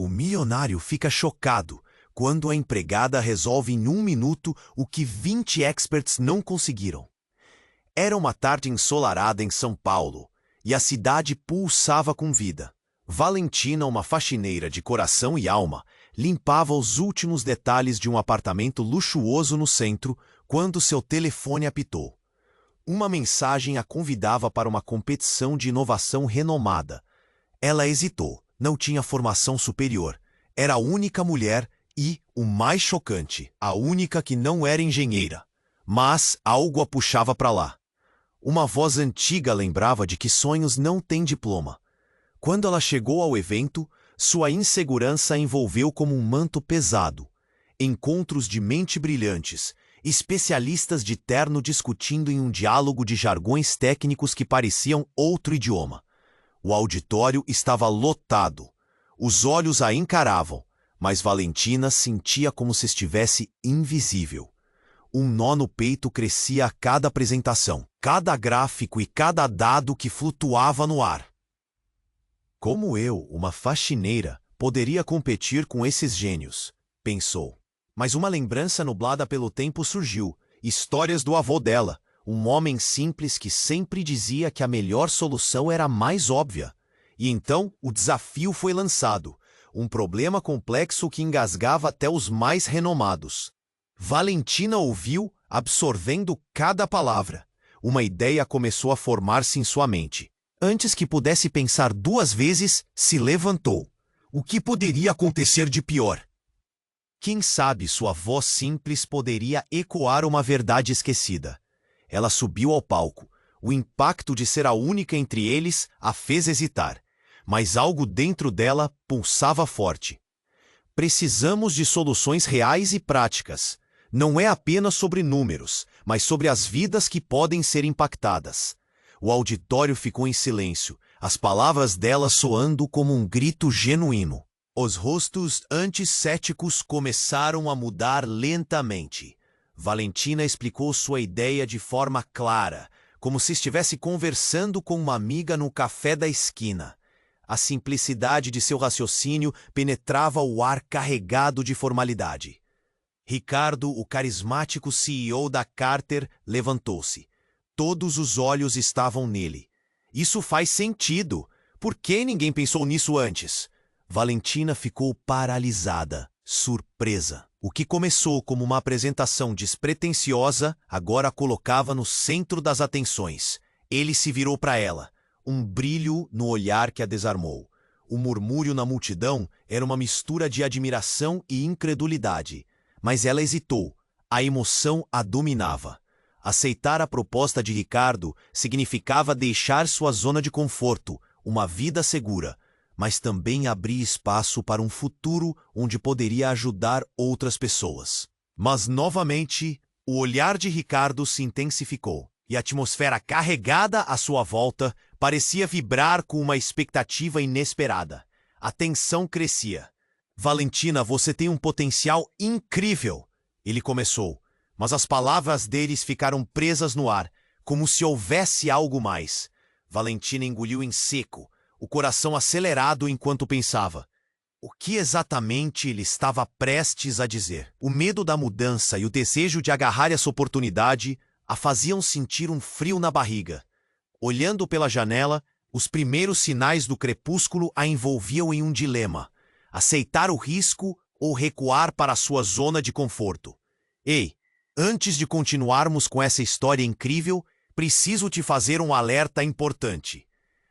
O milionário fica chocado quando a empregada resolve em 1 minuto o que 20 experts não conseguiram. Era uma tarde ensolarada em São Paulo e a cidade pulsava com vida. Valentina, uma faxineira de coração e alma, limpava os últimos detalhes de um apartamento luxuoso no centro quando seu telefone apitou. Uma mensagem a convidava para uma competição de inovação renomada. Ela hesitou, não tinha formação superior, era a única mulher e, o mais chocante, a única que não era engenheira. Mas algo a puxava para lá. Uma voz antiga lembrava de que sonhos não têm diploma. Quando ela chegou ao evento, sua insegurança a envolveu como um manto pesado. Encontros de mente brilhantes, especialistas de terno discutindo em um diálogo de jargões técnicos que pareciam outro idioma. O auditório estava lotado. Os olhos a encaravam, mas Valentina sentia como se estivesse invisível. Um nó no peito crescia a cada apresentação, cada gráfico e cada dado que flutuava no ar. Como eu, uma faxineira, poderia competir com esses gênios? Pensou. Mas uma lembrança nublada pelo tempo surgiu. Histórias do avô dela, um homem simples que sempre dizia que a melhor solução era a mais óbvia. E então o desafio foi lançado. Um problema complexo que engasgava até os mais renomados. Valentina ouviu, absorvendo cada palavra. Uma ideia começou a formar-se em sua mente. Antes que pudesse pensar 2 vezes, se levantou. O que poderia acontecer de pior? Quem sabe sua voz simples poderia ecoar uma verdade esquecida. Ela subiu ao palco. O impacto de ser a única entre eles a fez hesitar. Mas algo dentro dela pulsava forte. Precisamos de soluções reais e práticas. Não é apenas sobre números, mas sobre as vidas que podem ser impactadas. O auditório ficou em silêncio, as palavras dela soando como um grito genuíno. Os rostos antes céticos começaram a mudar lentamente. Valentina explicou sua ideia de forma clara, como se estivesse conversando com uma amiga no café da esquina. A simplicidade de seu raciocínio penetrava o ar carregado de formalidade. Ricardo, o carismático CEO da Carter, levantou-se. Todos os olhos estavam nele. Isso faz sentido. Por que ninguém pensou nisso antes? Valentina ficou paralisada, surpresa. O que começou como uma apresentação despretensiosa, agora a colocava no centro das atenções. Ele se virou para ela, um brilho no olhar que a desarmou. O murmúrio na multidão era uma mistura de admiração e incredulidade. Mas ela hesitou. A emoção a dominava. Aceitar a proposta de Ricardo significava deixar sua zona de conforto, uma vida segura, mas também abrir espaço para um futuro onde poderia ajudar outras pessoas. Mas, novamente, o olhar de Ricardo se intensificou, e a atmosfera carregada à sua volta parecia vibrar com uma expectativa inesperada. A tensão crescia. Valentina, você tem um potencial incrível, ele começou, mas as palavras deles ficaram presas no ar, como se houvesse algo mais. Valentina engoliu em seco, o coração acelerado enquanto pensava. O que exatamente ele estava prestes a dizer? O medo da mudança e o desejo de agarrar essa oportunidade a faziam sentir um frio na barriga. Olhando pela janela, os primeiros sinais do crepúsculo a envolviam em um dilema. Aceitar o risco ou recuar para sua zona de conforto. Ei, antes de continuarmos com essa história incrível, preciso te fazer um alerta importante.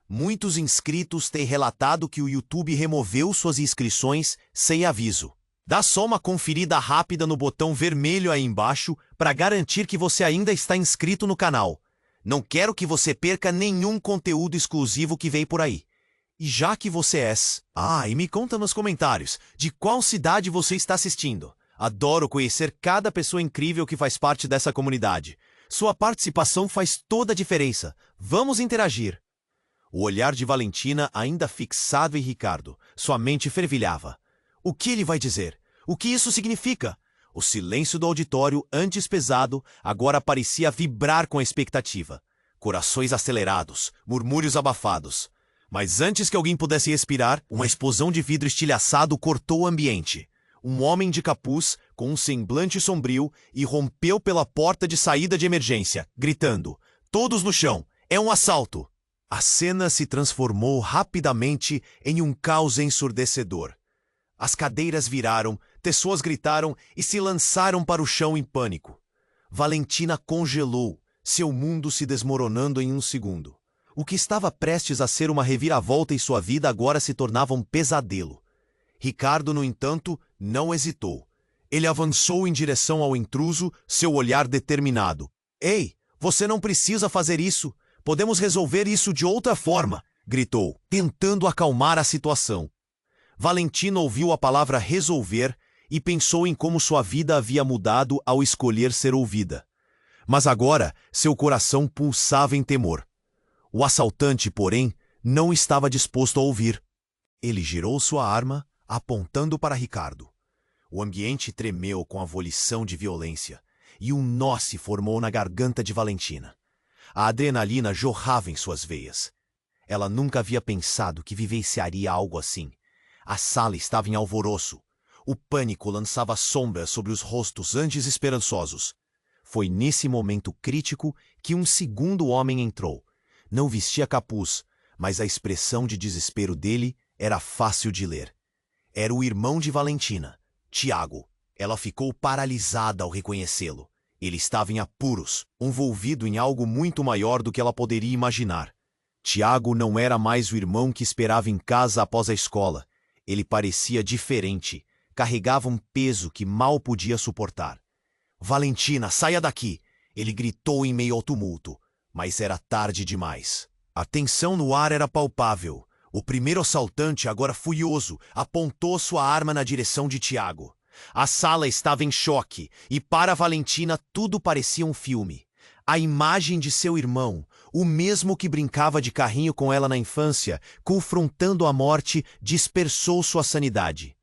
Muitos inscritos têm relatado que o YouTube removeu suas inscrições sem aviso. Dá só uma conferida rápida no botão vermelho aí embaixo para garantir que você ainda está inscrito no canal. Não quero que você perca nenhum conteúdo exclusivo que vem por aí. E já que você e me conta nos comentários de qual cidade você está assistindo. Adoro conhecer cada pessoa incrível que faz parte dessa comunidade. Sua participação faz toda a diferença. Vamos interagir. O olhar de Valentina ainda fixado em Ricardo. Sua mente fervilhava. O que ele vai dizer? O que isso significa? O silêncio do auditório, antes pesado, agora parecia vibrar com a expectativa. Corações acelerados, murmúrios abafados. Mas antes que alguém pudesse respirar, uma explosão de vidro estilhaçado cortou o ambiente. Um homem de capuz, com um semblante sombrio, irrompeu pela porta de saída de emergência, gritando: "Todos no chão! É um assalto!" A cena se transformou rapidamente em um caos ensurdecedor. As cadeiras viraram, pessoas gritaram e se lançaram para o chão em pânico. Valentina congelou, seu mundo se desmoronando em um segundo. O que estava prestes a ser uma reviravolta em sua vida agora se tornava um pesadelo. Ricardo, no entanto, não hesitou. Ele avançou em direção ao intruso, seu olhar determinado. "Ei, você não precisa fazer isso. Podemos resolver isso de outra forma", gritou, tentando acalmar a situação. Valentina ouviu a palavra resolver e pensou em como sua vida havia mudado ao escolher ser ouvida. Mas agora, seu coração pulsava em temor. O assaltante, porém, não estava disposto a ouvir. Ele girou sua arma, apontando para Ricardo. O ambiente tremeu com a volição de violência, e um nó se formou na garganta de Valentina. A adrenalina jorrava em suas veias. Ela nunca havia pensado que vivenciaria algo assim. A sala estava em alvoroço. O pânico lançava sombras sobre os rostos antes esperançosos. Foi nesse momento crítico que um segundo homem entrou. Não vestia capuz, mas a expressão de desespero dele era fácil de ler. Era o irmão de Valentina, Tiago. Ela ficou paralisada ao reconhecê-lo. Ele estava em apuros, envolvido em algo muito maior do que ela poderia imaginar. Tiago não era mais o irmão que esperava em casa após a escola. Ele parecia diferente, carregava um peso que mal podia suportar. "Valentina, saia daqui!" Ele gritou em meio ao tumulto, mas era tarde demais. A tensão no ar era palpável. O primeiro assaltante, agora furioso, apontou sua arma na direção de Tiago. A sala estava em choque, e para Valentina tudo parecia um filme. A imagem de seu irmão, o mesmo que brincava de carrinho com ela na infância, confrontando a morte, dispersou sua sanidade.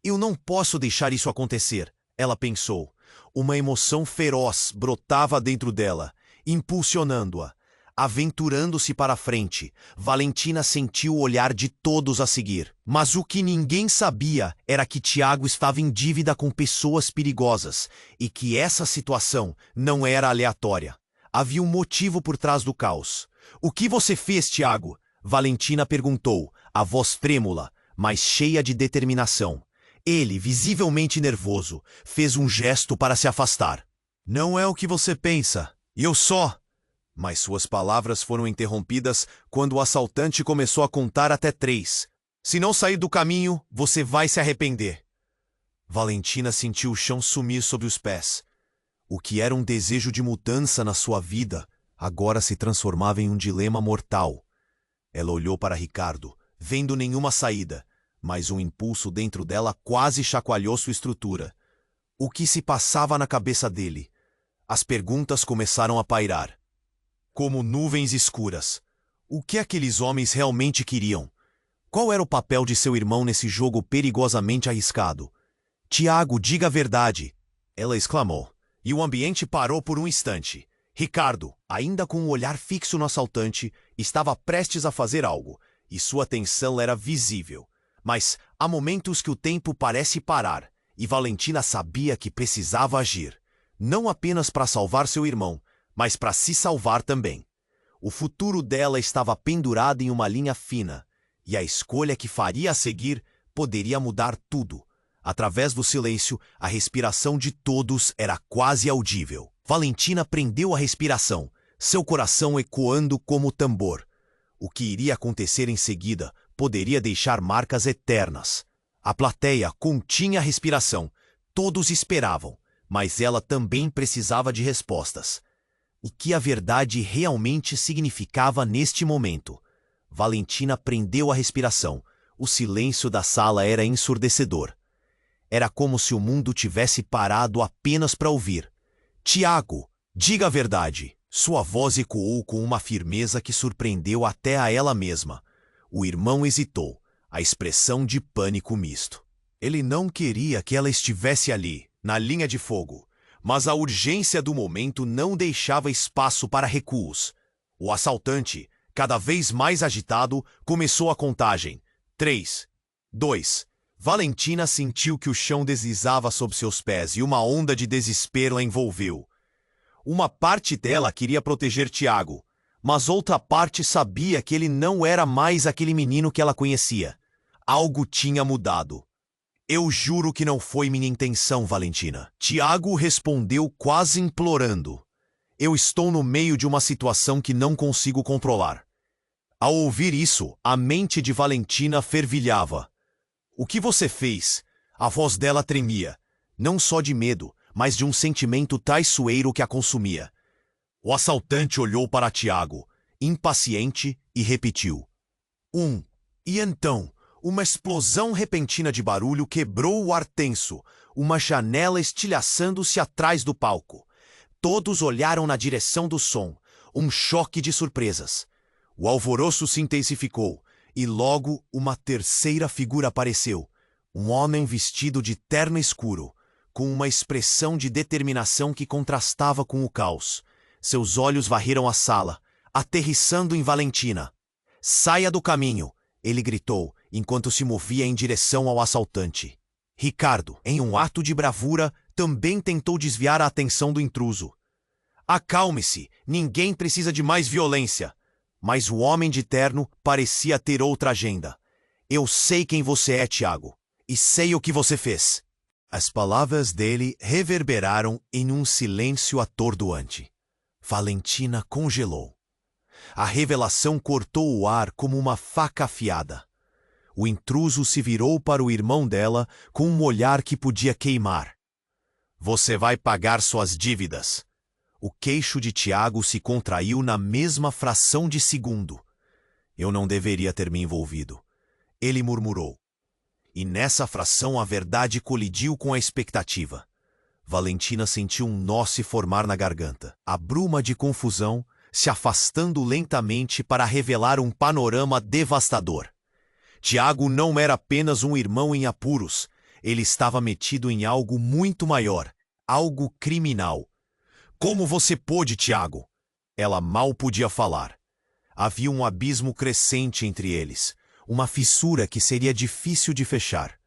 "Eu não posso deixar isso acontecer", ela pensou. Uma emoção feroz brotava dentro dela, impulsionando-a. Aventurando-se para a frente, Valentina sentiu o olhar de todos a seguir. Mas o que ninguém sabia era que Tiago estava em dívida com pessoas perigosas e que essa situação não era aleatória. Havia um motivo por trás do caos. "O que você fez, Tiago?" Valentina perguntou, a voz trêmula, mas cheia de determinação. Ele, visivelmente nervoso, fez um gesto para se afastar. "Não é o que você pensa. Eu só..." Mas suas palavras foram interrompidas quando o assaltante começou a contar até 3. "Se não sair do caminho, você vai se arrepender." Valentina sentiu o chão sumir sob os pés. O que era um desejo de mudança na sua vida, agora se transformava em um dilema mortal. Ela olhou para Ricardo, vendo nenhuma saída, mas um impulso dentro dela quase chacoalhou sua estrutura. O que se passava na cabeça dele? As perguntas começaram a pairar. Como nuvens escuras. O que aqueles homens realmente queriam? Qual era o papel de seu irmão nesse jogo perigosamente arriscado? "Tiago, diga a verdade!" ela exclamou. E o ambiente parou por um instante. Ricardo, ainda com um olhar fixo no assaltante, estava prestes a fazer algo, e sua tensão era visível. Mas há momentos que o tempo parece parar, e Valentina sabia que precisava agir. Não apenas para salvar seu irmão, mas para se salvar também. O futuro dela estava pendurado em uma linha fina, e a escolha que faria a seguir poderia mudar tudo. Através do silêncio, a respiração de todos era quase audível. Valentina prendeu a respiração, seu coração ecoando como tambor. O que iria acontecer em seguida poderia deixar marcas eternas. A plateia continha a respiração. Todos esperavam, mas ela também precisava de respostas. O que a verdade realmente significava neste momento? Valentina prendeu a respiração. O silêncio da sala era ensurdecedor. Era como se o mundo tivesse parado apenas para ouvir. "Tiago, diga a verdade." Sua voz ecoou com uma firmeza que surpreendeu até a ela mesma. O irmão hesitou, a expressão de pânico misto. Ele não queria que ela estivesse ali, na linha de fogo. Mas a urgência do momento não deixava espaço para recuos. O assaltante, Cada vez mais agitado, começou a contagem. 3, 2. Valentina sentiu que o chão deslizava sob seus pés e uma onda de desespero a envolveu. Uma parte dela queria proteger Tiago, mas outra parte sabia que ele não era mais aquele menino que ela conhecia. Algo tinha mudado. Eu juro que não foi minha intenção, Valentina. Tiago respondeu quase implorando. Eu estou no meio de uma situação que não consigo controlar. Ao ouvir isso, a mente de Valentina fervilhava. O que você fez? A voz dela tremia, não só de medo, mas de um sentimento traiçoeiro que a consumia. O assaltante olhou para Tiago, impaciente, e repetiu. E então, uma explosão repentina de barulho quebrou o ar tenso, uma janela estilhaçando-se atrás do palco. Todos olharam na direção do som, um choque de surpresas. O alvoroço se intensificou, e logo uma terceira figura apareceu, um homem vestido de terno escuro, com uma expressão de determinação que contrastava com o caos. Seus olhos varreram a sala, aterrissando em Valentina. Saia do caminho, ele gritou, enquanto se movia em direção ao assaltante. Ricardo, em um ato de bravura, também tentou desviar a atenção do intruso. Acalme-se, ninguém precisa de mais violência. Mas o homem de terno parecia ter outra agenda. Eu sei quem você é, Tiago, e sei o que você fez. As palavras dele reverberaram em um silêncio atordoante. Valentina congelou. A revelação cortou o ar como uma faca afiada. O intruso se virou para o irmão dela com um olhar que podia queimar. Você vai pagar suas dívidas. O queixo de Tiago se contraiu na mesma fração de segundo. Eu não deveria ter me envolvido. Ele murmurou. E nessa fração a verdade colidiu com a expectativa. Valentina sentiu um nó se formar na garganta. A bruma de confusão se afastando lentamente para revelar um panorama devastador. Tiago não era apenas um irmão em apuros. Ele estava metido em algo muito maior. Algo criminal. Como você pôde, Tiago? Ela mal podia falar. Havia um abismo crescente entre eles, uma fissura que seria difícil de fechar.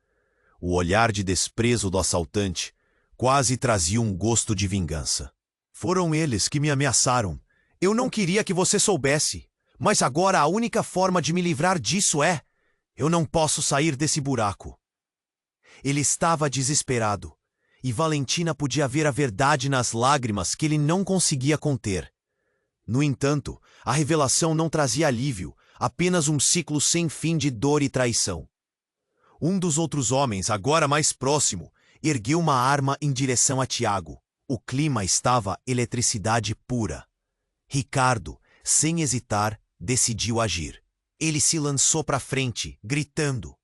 O olhar de desprezo do assaltante quase trazia um gosto de vingança. Foram eles que me ameaçaram. Eu não queria que você soubesse, mas agora a única forma de me livrar disso é... Eu não posso sair desse buraco. Ele estava desesperado. E Valentina podia ver a verdade nas lágrimas que ele não conseguia conter. No entanto, a revelação não trazia alívio, apenas um ciclo sem fim de dor e traição. Um dos outros homens, agora mais próximo, ergueu uma arma em direção a Tiago. O clima estava eletricidade pura. Ricardo, sem hesitar, decidiu agir. Ele se lançou para frente, gritando.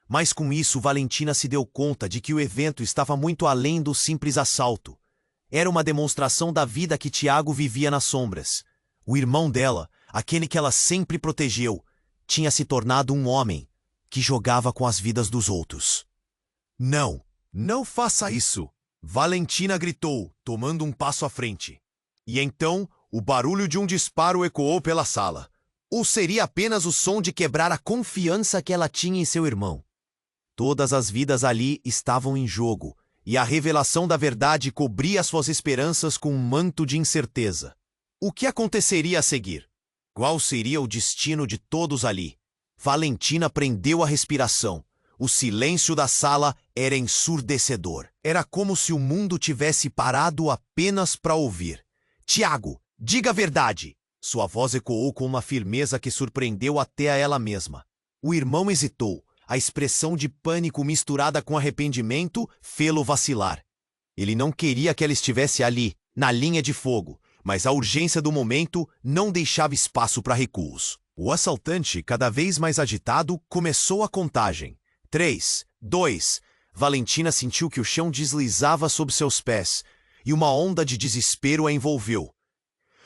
Mas com isso, Valentina se deu conta de que o evento estava muito além do simples assalto. Era uma demonstração da vida que Tiago vivia nas sombras. O irmão dela, aquele que ela sempre protegeu, tinha se tornado um homem que jogava com as vidas dos outros. Não, não faça isso! Valentina gritou, tomando um passo à frente. E então, o barulho de um disparo ecoou pela sala. Ou seria apenas o som de quebrar a confiança que ela tinha em seu irmão? Todas as vidas ali estavam em jogo, e a revelação da verdade cobria suas esperanças com um manto de incerteza. O que aconteceria a seguir? Qual seria o destino de todos ali? Valentina prendeu a respiração. O silêncio da sala era ensurdecedor. Era como se o mundo tivesse parado apenas para ouvir. Tiago, diga a verdade! Sua voz ecoou com uma firmeza que surpreendeu até a ela mesma. O irmão hesitou. A expressão de pânico misturada com arrependimento fê-lo vacilar. Ele não queria que ela estivesse ali, na linha de fogo, mas a urgência do momento não deixava espaço para recuos. O assaltante, cada vez mais agitado, começou a contagem. 3, 2... Valentina sentiu que o chão deslizava sob seus pés, e uma onda de desespero a envolveu.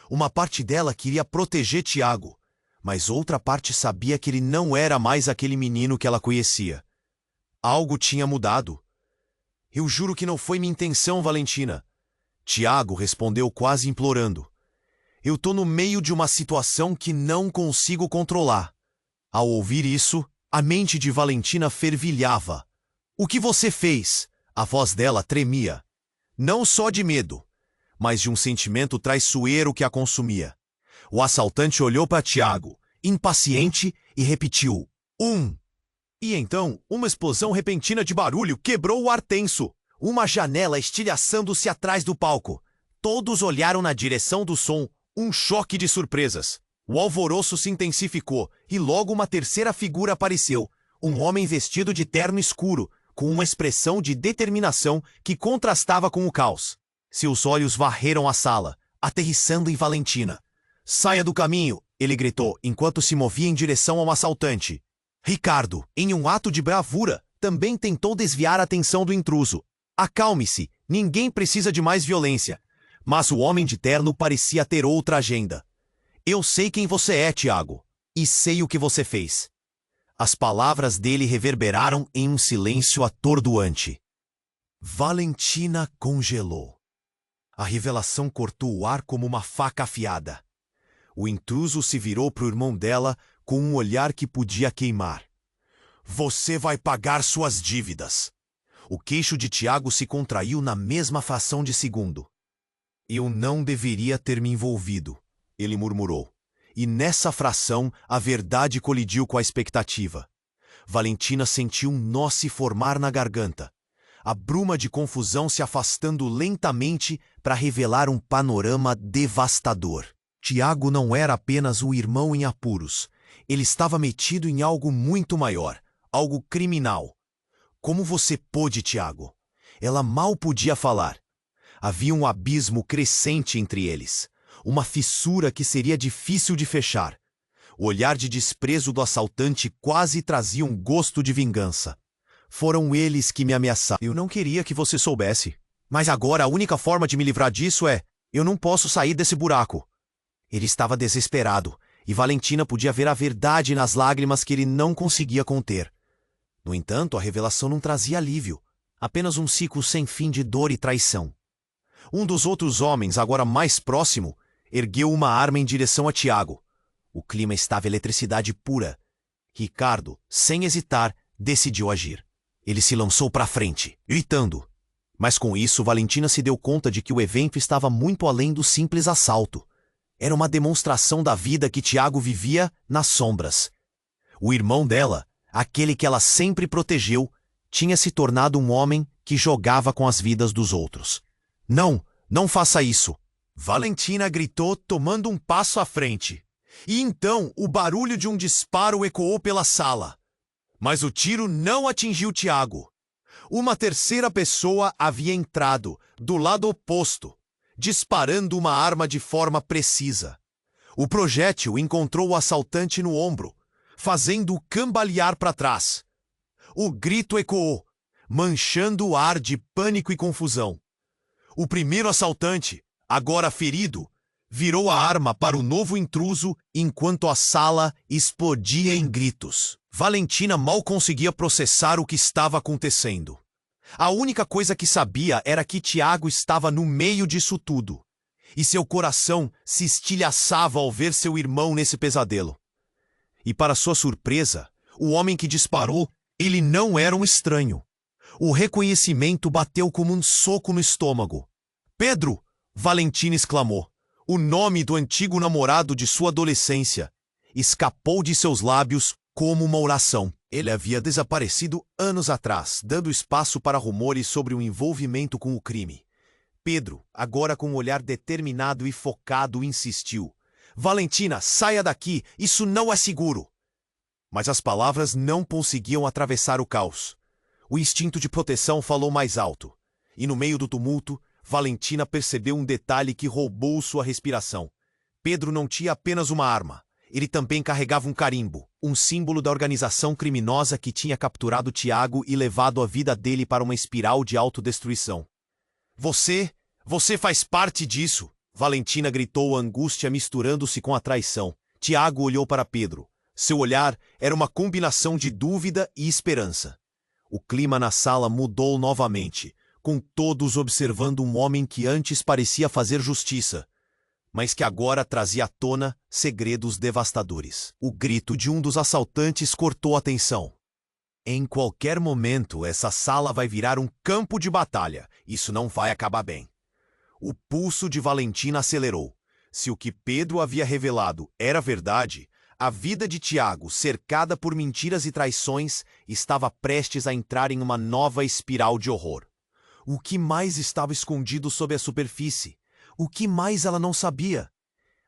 Uma parte dela queria proteger Tiago, mas outra parte sabia que ele não era mais aquele menino que ela conhecia. Algo tinha mudado. Eu juro que não foi minha intenção, Valentina. Tiago respondeu quase implorando. Eu tô no meio de uma situação que não consigo controlar. Ao ouvir isso, a mente de Valentina fervilhava. O que você fez? A voz dela tremia. Não só de medo, mas de um sentimento traiçoeiro que a consumia. O assaltante olhou para Tiago, impaciente, e repetiu: E então, uma explosão repentina de barulho quebrou o ar tenso. Uma janela estilhaçando-se atrás do palco. Todos olharam na direção do som, um choque de surpresas. O alvoroço se intensificou e logo uma terceira figura apareceu. Um homem vestido de terno escuro, com uma expressão de determinação que contrastava com o caos. Seus olhos varreram a sala, aterrissando em Valentina. Saia do caminho, ele gritou, enquanto se movia em direção ao assaltante. Ricardo, em um ato de bravura, também tentou desviar a atenção do intruso. Acalme-se, ninguém precisa de mais violência. Mas o homem de terno parecia ter outra agenda. Eu sei quem você é, Tiago, e sei o que você fez. As palavras dele reverberaram em um silêncio atordoante. Valentina congelou. A revelação cortou o ar como uma faca afiada. O intruso se virou para o irmão dela com um olhar que podia queimar. Você vai pagar suas dívidas. O queixo de Tiago se contraiu na mesma fração de segundo. Eu não deveria ter me envolvido, ele murmurou. E nessa fração, a verdade colidiu com a expectativa. Valentina sentiu um nó se formar na garganta. A bruma de confusão se afastando lentamente para revelar um panorama devastador. Tiago não era apenas o irmão em apuros. Ele estava metido em algo muito maior, algo criminal. Como você pôde, Tiago? Ela mal podia falar. Havia um abismo crescente entre eles. Uma fissura que seria difícil de fechar. O olhar de desprezo do assaltante quase trazia um gosto de vingança. Foram eles que me ameaçaram. Eu não queria que você soubesse. Mas agora a única forma de me livrar disso é... Eu não posso sair desse buraco. Ele estava desesperado, e Valentina podia ver a verdade nas lágrimas que ele não conseguia conter. No entanto, a revelação não trazia alívio. Apenas um ciclo sem fim de dor e traição. Um dos outros homens, agora mais próximo, ergueu uma arma em direção a Tiago. O clima estava eletricidade pura. Ricardo, sem hesitar, decidiu agir. Ele se lançou para frente, gritando. Mas com isso, Valentina se deu conta de que o evento estava muito além do simples assalto. Era uma demonstração da vida que Tiago vivia nas sombras. O irmão dela, aquele que ela sempre protegeu, tinha se tornado um homem que jogava com as vidas dos outros. Não, não faça isso! Valentina gritou, tomando um passo à frente. E então o barulho de um disparo ecoou pela sala. Mas o tiro não atingiu Tiago. Uma terceira pessoa havia entrado, do lado oposto, disparando uma arma de forma precisa. O projétil encontrou o assaltante no ombro, fazendo-o cambalear para trás. O grito ecoou, manchando o ar de pânico e confusão. O primeiro assaltante, agora ferido, virou a arma para o novo intruso enquanto a sala explodia em gritos. Valentina mal conseguia processar o que estava acontecendo. A única coisa que sabia era que Tiago estava no meio disso tudo. E seu coração se estilhaçava ao ver seu irmão nesse pesadelo. E para sua surpresa, o homem que disparou, ele não era um estranho. O reconhecimento bateu como um soco no estômago. Pedro! Valentina exclamou. O nome do antigo namorado de sua adolescência escapou de seus lábios como uma oração. Ele havia desaparecido anos atrás, dando espaço para rumores sobre o envolvimento com o crime. Pedro, agora com um olhar determinado e focado, insistiu. Valentina, saia daqui, isso não é seguro. Mas as palavras não conseguiam atravessar o caos. O instinto de proteção falou mais alto. E no meio do tumulto, Valentina percebeu um detalhe que roubou sua respiração. Pedro não tinha apenas uma arma. Ele também carregava um carimbo, um símbolo da organização criminosa que tinha capturado Tiago e levado a vida dele para uma espiral de autodestruição. Você faz parte disso! Valentina gritou, a angústia misturando-se com a traição. Tiago olhou para Pedro. Seu olhar era uma combinação de dúvida e esperança. O clima na sala mudou novamente, com todos observando um homem que antes parecia fazer justiça. mas que agora trazia à tona segredos devastadores. O grito de um dos assaltantes cortou a tensão. Em qualquer momento, essa sala vai virar um campo de batalha. Isso não vai acabar bem. O pulso de Valentina acelerou. Se o que Pedro havia revelado era verdade, a vida de Tiago, cercada por mentiras e traições, estava prestes a entrar em uma nova espiral de horror. O que mais estava escondido sob a superfície? O que mais ela não sabia?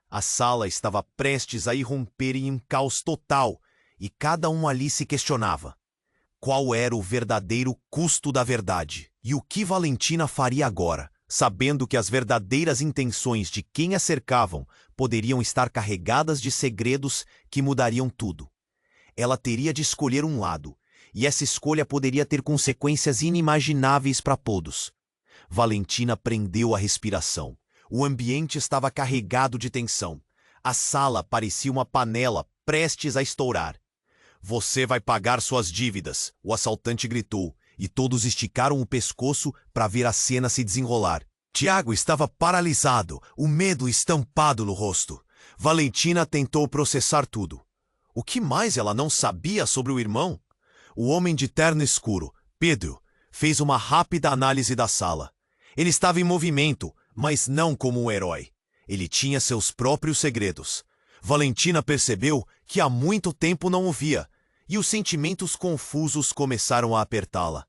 A sala estava prestes a irromper em um caos total, e cada um ali se questionava. Qual era o verdadeiro custo da verdade? E o que Valentina faria agora, sabendo que as verdadeiras intenções de quem a cercavam poderiam estar carregadas de segredos que mudariam tudo? Ela teria de escolher um lado, e essa escolha poderia ter consequências inimagináveis para todos. Valentina prendeu a respiração. O ambiente estava carregado de tensão. A sala parecia uma panela prestes a estourar. "Você vai pagar suas dívidas", o assaltante gritou, e todos esticaram o pescoço para ver a cena se desenrolar. Tiago estava paralisado, o medo estampado no rosto. Valentina tentou processar tudo. O que mais ela não sabia sobre o irmão? O homem de terno escuro, Pedro, fez uma rápida análise da sala. Ele estava em movimento, mas não como um herói. Ele tinha seus próprios segredos. Valentina percebeu que há muito tempo não o via, e os sentimentos confusos começaram a apertá-la.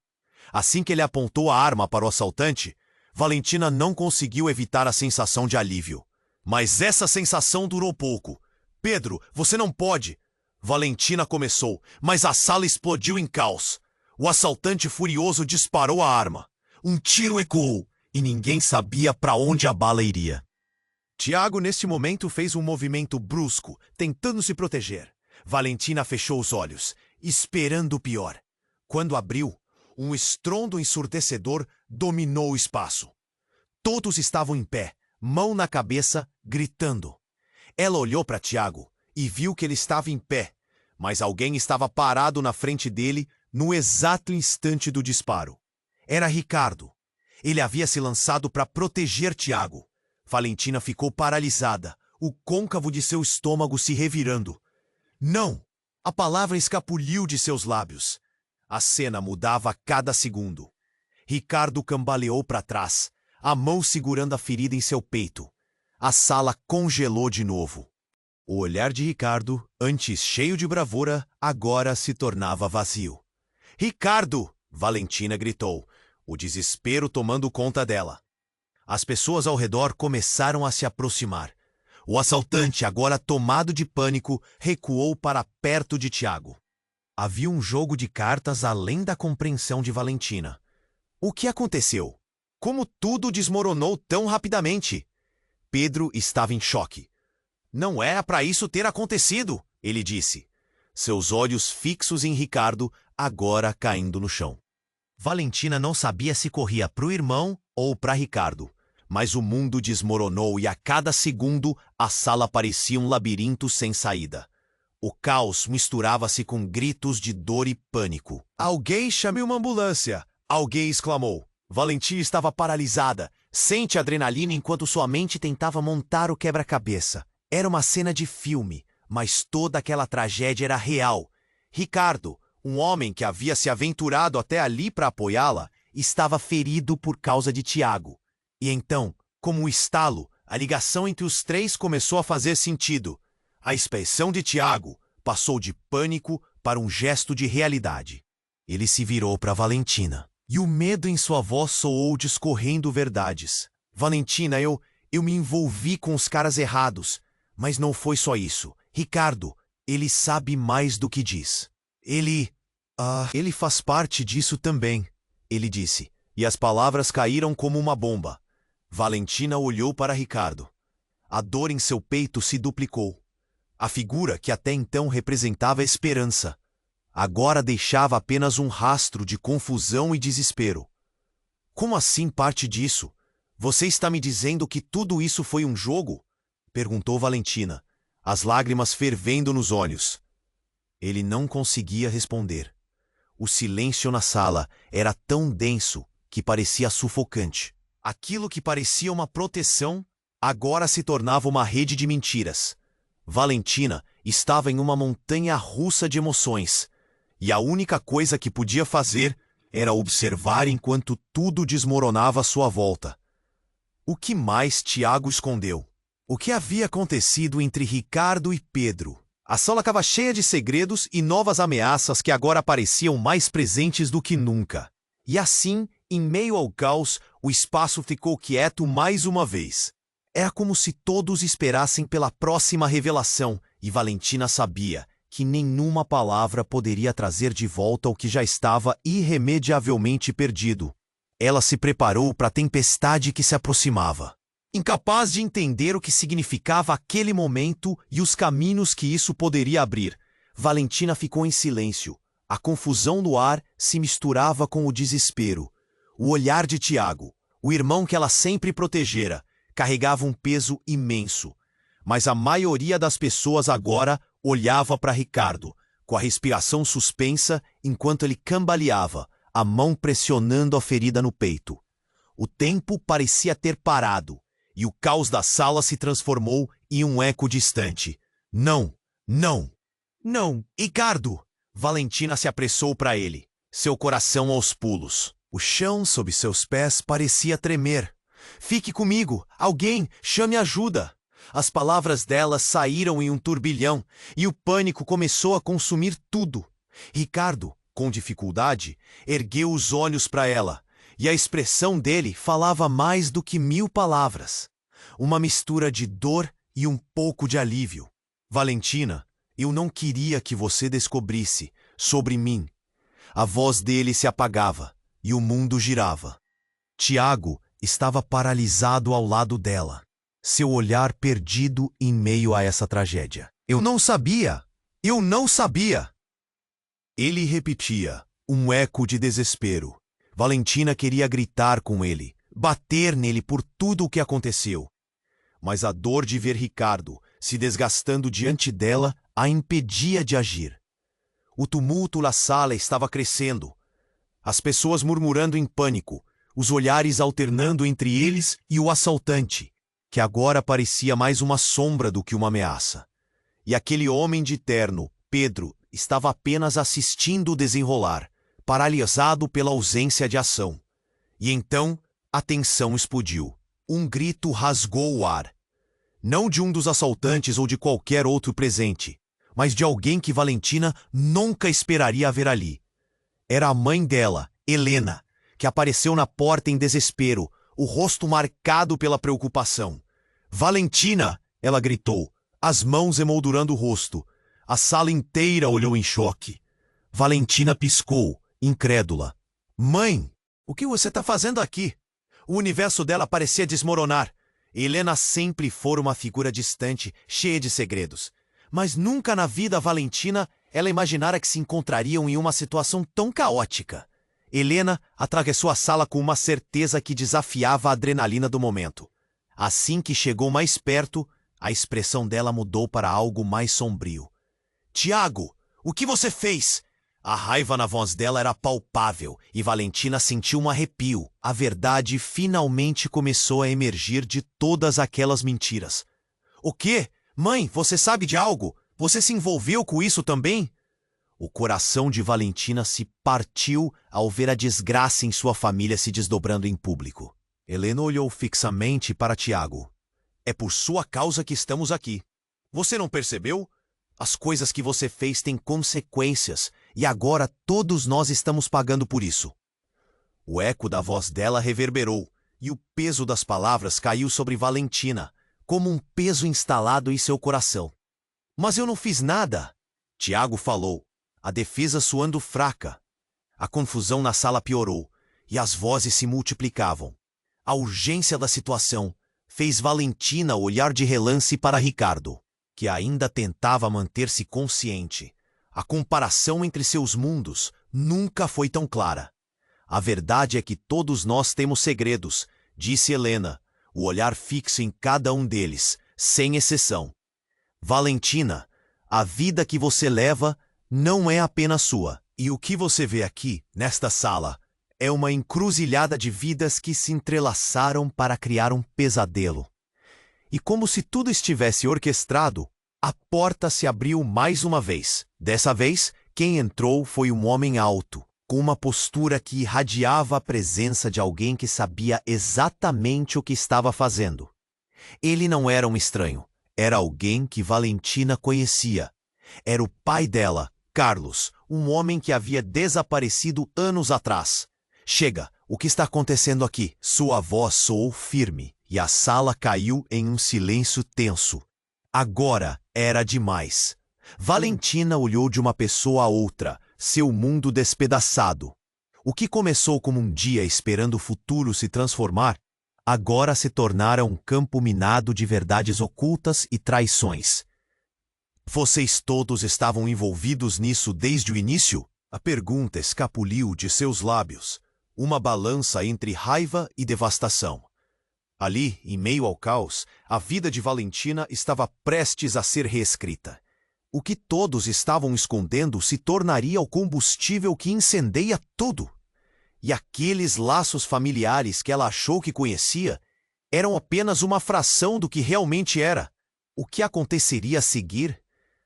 Assim que ele apontou a arma para o assaltante, Valentina não conseguiu evitar a sensação de alívio. Mas essa sensação durou pouco. "Pedro, você não pode!" Valentina começou, mas a sala explodiu em caos. O assaltante furioso disparou a arma. Um tiro ecoou, e ninguém sabia para onde a bala iria. Tiago, neste momento, fez um movimento brusco, tentando se proteger. Valentina fechou os olhos, esperando o pior. Quando abriu, um estrondo ensurdecedor dominou o espaço. Todos estavam em pé, mão na cabeça, gritando. Ela olhou para Tiago e viu que ele estava em pé, mas alguém estava parado na frente dele no exato instante do disparo. Era Ricardo. Ele havia se lançado para proteger Tiago. Valentina ficou paralisada, o côncavo de seu estômago se revirando. "Não!" A palavra escapuliu de seus lábios. A cena mudava a cada segundo. Ricardo cambaleou para trás, a mão segurando a ferida em seu peito. A sala congelou de novo. O olhar de Ricardo, antes cheio de bravura, agora se tornava vazio. "Ricardo!" Valentina gritou, o desespero tomando conta dela. As pessoas ao redor começaram a se aproximar. O assaltante, agora tomado de pânico, recuou para perto de Tiago. Havia um jogo de cartas além da compreensão de Valentina. O que aconteceu? Como tudo desmoronou tão rapidamente? Pedro estava em choque. "Não era para isso ter acontecido", ele disse. Seus olhos fixos em Ricardo, agora caindo no chão. Valentina não sabia se corria para o irmão ou para Ricardo. Mas o mundo desmoronou e a cada segundo a sala parecia um labirinto sem saída. O caos misturava-se com gritos de dor e pânico. "Alguém chame uma ambulância!" Alguém exclamou. Valentina estava paralisada, sente adrenalina enquanto sua mente tentava montar o quebra-cabeça. Era uma cena de filme, mas toda aquela tragédia era real. Ricardo, um homem que havia se aventurado até ali para apoiá-la, estava ferido por causa de Tiago. E então, como um estalo, a ligação entre os três começou a fazer sentido. A expressão de Tiago passou de pânico para um gesto de realidade. Ele se virou para Valentina, e o medo em sua voz soou discorrendo verdades. "Valentina, eu me envolvi com os caras errados, mas não foi só isso. Ricardo, ele sabe mais do que diz. Ele faz parte disso também", ele disse, e as palavras caíram como uma bomba. Valentina olhou para Ricardo. A dor em seu peito se duplicou. A figura que até então representava a esperança, agora deixava apenas um rastro de confusão e desespero. "Como assim parte disso? Você está me dizendo que tudo isso foi um jogo?" perguntou Valentina, as lágrimas fervendo nos olhos. Ele não conseguia responder. O silêncio na sala era tão denso que parecia sufocante. Aquilo que parecia uma proteção, agora se tornava uma rede de mentiras. Valentina estava em uma montanha russa de emoções, e a única coisa que podia fazer era observar enquanto tudo desmoronava à sua volta. O que mais Tiago escondeu? O que havia acontecido entre Ricardo e Pedro? A sala estava cheia de segredos e novas ameaças que agora pareciam mais presentes do que nunca. E assim, em meio ao caos, o espaço ficou quieto mais uma vez. Era como se todos esperassem pela próxima revelação, e Valentina sabia que nenhuma palavra poderia trazer de volta o que já estava irremediavelmente perdido. Ela se preparou para a tempestade que se aproximava. Incapaz de entender o que significava aquele momento e os caminhos que isso poderia abrir, Valentina ficou em silêncio. A confusão no ar se misturava com o desespero. O olhar de Tiago, o irmão que ela sempre protegera, carregava um peso imenso. Mas a maioria das pessoas agora olhava para Ricardo, com a respiração suspensa enquanto ele cambaleava, a mão pressionando a ferida no peito. O tempo parecia ter parado, e o caos da sala se transformou em um eco distante. Não, não, não, Ricardo! Valentina se apressou para ele, seu coração aos pulos. O chão sob seus pés parecia tremer. Fique comigo, alguém, chame ajuda! As palavras dela saíram em um turbilhão, e o pânico começou a consumir tudo. Ricardo, com dificuldade, ergueu os olhos para ela, e a expressão dele falava mais do que 1000 palavras. Uma mistura de dor e um pouco de alívio. Valentina, eu não queria que você descobrisse sobre mim. A voz dele se apagava, e o mundo girava. Tiago estava paralisado ao lado dela, seu olhar perdido em meio a essa tragédia. Eu não sabia! Eu não sabia! Ele repetia, um eco de desespero. Valentina queria gritar com ele, bater nele por tudo o que aconteceu. Mas a dor de ver Ricardo se desgastando diante dela a impedia de agir. O tumulto na sala estava crescendo. As pessoas murmurando em pânico, os olhares alternando entre eles e o assaltante, que agora parecia mais uma sombra do que uma ameaça. E aquele homem de terno, Pedro, estava apenas assistindo o desenrolar, paralisado pela ausência de ação. E então, a tensão explodiu. Um grito rasgou o ar. Não de um dos assaltantes ou de qualquer outro presente, mas de alguém que Valentina nunca esperaria ver ali. Era a mãe dela, Helena, que apareceu na porta em desespero, o rosto marcado pela preocupação. Valentina! Ela gritou, as mãos emoldurando o rosto. A sala inteira olhou em choque. Valentina piscou, incrédula. Mãe, o que você está fazendo aqui? O universo dela parecia desmoronar. Helena sempre fora uma figura distante, cheia de segredos. Mas nunca na vida Valentina ela imaginara que se encontrariam em uma situação tão caótica. Helena atravessou a sala com uma certeza que desafiava a adrenalina do momento. Assim que chegou mais perto, a expressão dela mudou para algo mais sombrio. Tiago, o que você fez? A raiva na voz dela era palpável e Valentina sentiu um arrepio. A verdade finalmente começou a emergir de todas aquelas mentiras. O quê? Mãe, você sabe de algo? Você se envolveu com isso também? O coração de Valentina se partiu ao ver a desgraça em sua família se desdobrando em público. Helena olhou fixamente para Tiago. É por sua causa que estamos aqui. Você não percebeu? As coisas que você fez têm consequências e agora todos nós estamos pagando por isso. O eco da voz dela reverberou e o peso das palavras caiu sobre Valentina, como um peso instalado em seu coração. Mas eu não fiz nada, Tiago falou, a defesa soando fraca. A confusão na sala piorou e as vozes se multiplicavam. A urgência da situação fez Valentina olhar de relance para Ricardo, que ainda tentava manter-se consciente. A comparação entre seus mundos nunca foi tão clara. A verdade é que todos nós temos segredos, disse Helena, o olhar fixo em cada um deles, sem exceção. Valentina, a vida que você leva não é apenas sua. E o que você vê aqui, nesta sala, é uma encruzilhada de vidas que se entrelaçaram para criar um pesadelo. E como se tudo estivesse orquestrado, a porta se abriu mais uma vez. Dessa vez, quem entrou foi um homem alto, com uma postura que irradiava a presença de alguém que sabia exatamente o que estava fazendo. Ele não era um estranho, era alguém que Valentina conhecia. Era o pai dela, Carlos, um homem que havia desaparecido anos atrás. Chega, o que está acontecendo aqui? Sua voz soou firme e a sala caiu em um silêncio tenso. Agora era demais. Valentina olhou de uma pessoa a outra, seu mundo despedaçado. O que começou como um dia esperando o futuro se transformar, agora se tornara um campo minado de verdades ocultas e traições. Vocês todos estavam envolvidos nisso desde o início? A pergunta escapuliu de seus lábios, uma balança entre raiva e devastação. Ali, em meio ao caos, a vida de Valentina estava prestes a ser reescrita. O que todos estavam escondendo se tornaria o combustível que incendeia tudo. E aqueles laços familiares que ela achou que conhecia eram apenas uma fração do que realmente era. O que aconteceria a seguir?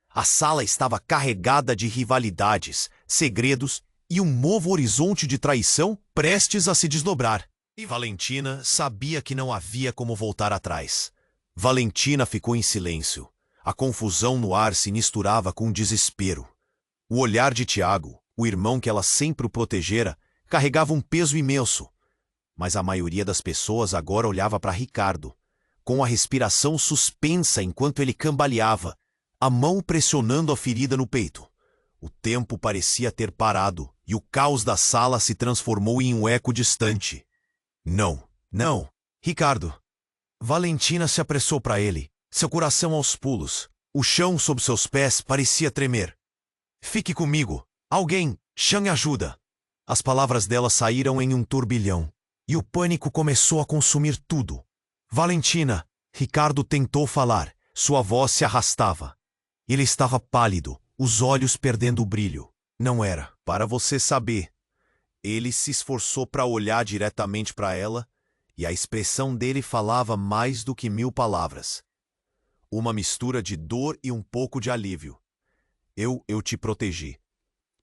A sala estava carregada de rivalidades, segredos e um novo horizonte de traição prestes a se desdobrar. E Valentina sabia que não havia como voltar atrás. Valentina ficou em silêncio. A confusão no ar se misturava com o desespero. O olhar de Tiago, o irmão que ela sempre o protegera, carregava um peso imenso. Mas a maioria das pessoas agora olhava para Ricardo, com a respiração suspensa enquanto ele cambaleava, a mão pressionando a ferida no peito. O tempo parecia ter parado e o caos da sala se transformou em um eco distante. Não, não, Ricardo. Valentina se apressou para ele, seu coração aos pulos. O chão sob seus pés parecia tremer. Fique comigo. Alguém, chame ajuda. As palavras dela saíram em um turbilhão, e o pânico começou a consumir tudo. Valentina, Ricardo tentou falar, sua voz se arrastava. Ele estava pálido, os olhos perdendo o brilho. Não era para você saber. Ele se esforçou para olhar diretamente para ela, e a expressão dele falava mais do que 1000 palavras. Uma mistura de dor e um pouco de alívio. Eu te protegi.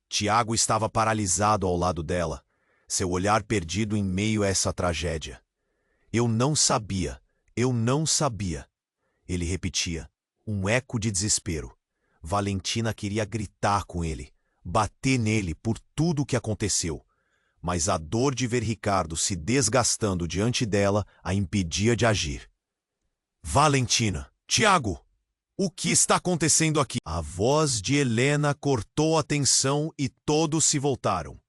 Tiago estava paralisado ao lado dela, seu olhar perdido em meio a essa tragédia. Eu não sabia, ele repetia, um eco de desespero. Valentina queria gritar com ele, bater nele por tudo o que aconteceu, mas a dor de ver Ricardo se desgastando diante dela a impedia de agir. Valentina, Tiago! O que está acontecendo aqui? A voz de Helena cortou a tensão e todos se voltaram.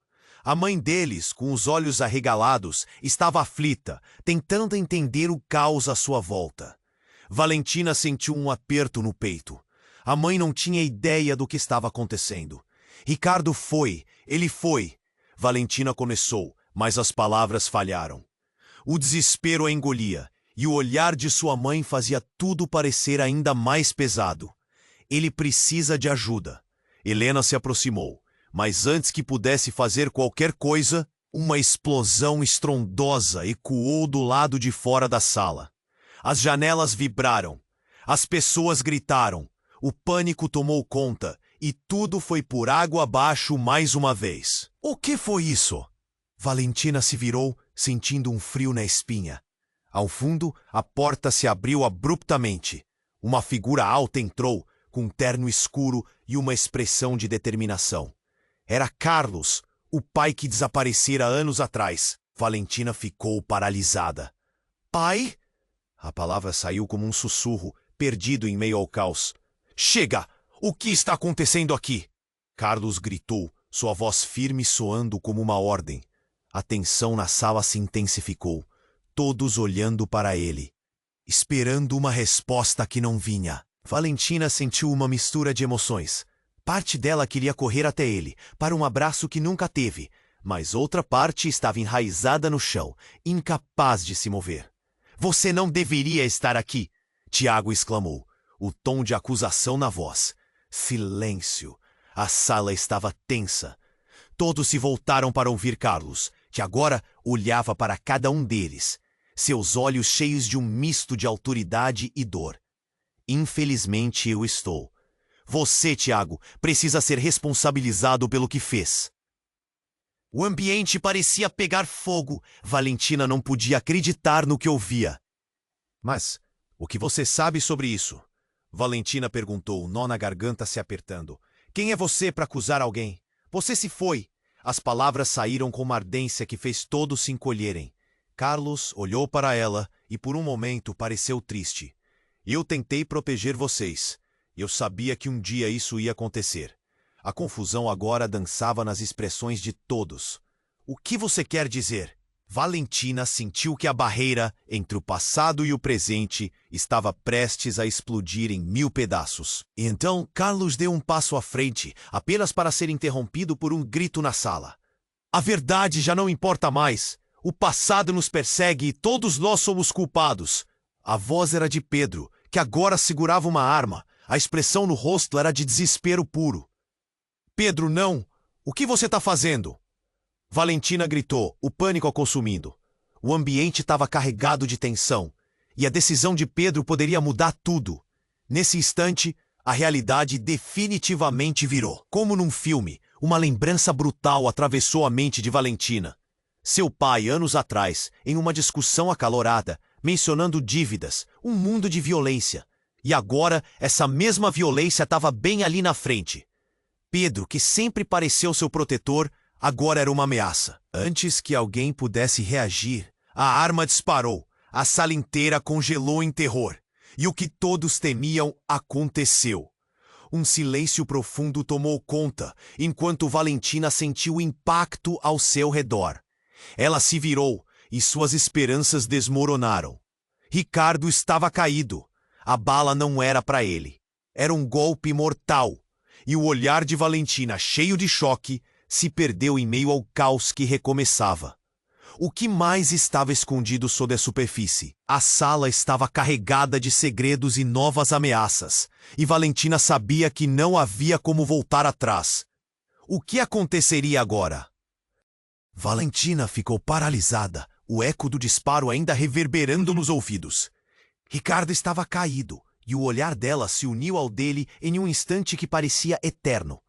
A mãe deles, com os olhos arregalados, estava aflita, tentando entender o caos à sua volta. Valentina sentiu um aperto no peito. A mãe não tinha ideia do que estava acontecendo. Ricardo foi, ele foi. Valentina começou, mas as palavras falharam. O desespero a engolia. E o olhar de sua mãe fazia tudo parecer ainda mais pesado. Ele precisa de ajuda. Helena se aproximou, mas antes que pudesse fazer qualquer coisa, uma explosão estrondosa ecoou do lado de fora da sala. As janelas vibraram. As pessoas gritaram. O pânico tomou conta e tudo foi por água abaixo mais uma vez. O que foi isso? Valentina se virou, sentindo um frio na espinha. Ao fundo, a porta se abriu abruptamente. Uma figura alta entrou, com um terno escuro e uma expressão de determinação. Era Carlos, o pai que desaparecera anos atrás. Valentina ficou paralisada. Pai? A palavra saiu como um sussurro, perdido em meio ao caos. Chega! O que está acontecendo aqui? Carlos gritou, sua voz firme soando como uma ordem. A tensão na sala se intensificou. Todos olhando para ele, esperando uma resposta que não vinha. Valentina sentiu uma mistura de emoções. Parte dela queria correr até ele, para um abraço que nunca teve, mas outra parte estava enraizada no chão, incapaz de se mover. Você não deveria estar aqui, Tiago exclamou, o tom de acusação na voz. Silêncio. A sala estava tensa. Todos se voltaram para ouvir Carlos, que agora olhava para cada um deles. seus olhos cheios de um misto de autoridade e dor. Infelizmente eu estou. Você, Tiago, precisa ser responsabilizado pelo que fez. O ambiente parecia pegar fogo. Valentina não podia acreditar no que ouvia. Mas o que você sabe sobre isso? Valentina perguntou, o nó na garganta se apertando. Quem é você para acusar alguém? Você se foi. As palavras saíram com uma ardência que fez todos se encolherem. Carlos olhou para ela e por um momento pareceu triste. Eu tentei proteger vocês. Eu sabia que um dia isso ia acontecer. A confusão agora dançava nas expressões de todos. O que você quer dizer? Valentina sentiu que a barreira entre o passado e o presente estava prestes a explodir em 1000 pedaços. E então Carlos deu um passo à frente, apenas para ser interrompido por um grito na sala. A verdade já não importa mais. O passado nos persegue e todos nós somos culpados. A voz era de Pedro, que agora segurava uma arma. A expressão no rosto era de desespero puro. Pedro, não! O que você está fazendo? Valentina gritou, o pânico a consumindo. O ambiente estava carregado de tensão, e a decisão de Pedro poderia mudar tudo. Nesse instante, a realidade definitivamente virou. Como num filme, uma lembrança brutal atravessou a mente de Valentina. Seu pai, anos atrás, em uma discussão acalorada, mencionando dívidas, um mundo de violência. E agora, essa mesma violência estava bem ali na frente. Pedro, que sempre pareceu seu protetor, agora era uma ameaça. Antes que alguém pudesse reagir, a arma disparou. A sala inteira congelou em terror. E o que todos temiam aconteceu. Um silêncio profundo tomou conta, enquanto Valentina sentiu o impacto ao seu redor. Ela se virou e suas esperanças desmoronaram. Ricardo estava caído. A bala não era para ele. Era um golpe mortal. E o olhar de Valentina, cheio de choque, se perdeu em meio ao caos que recomeçava. O que mais estava escondido sob a superfície? A sala estava carregada de segredos e novas ameaças, e Valentina sabia que não havia como voltar atrás. O que aconteceria agora? Valentina ficou paralisada, o eco do disparo ainda reverberando nos ouvidos. Ricardo estava caído, e o olhar dela se uniu ao dele em um instante que parecia eterno.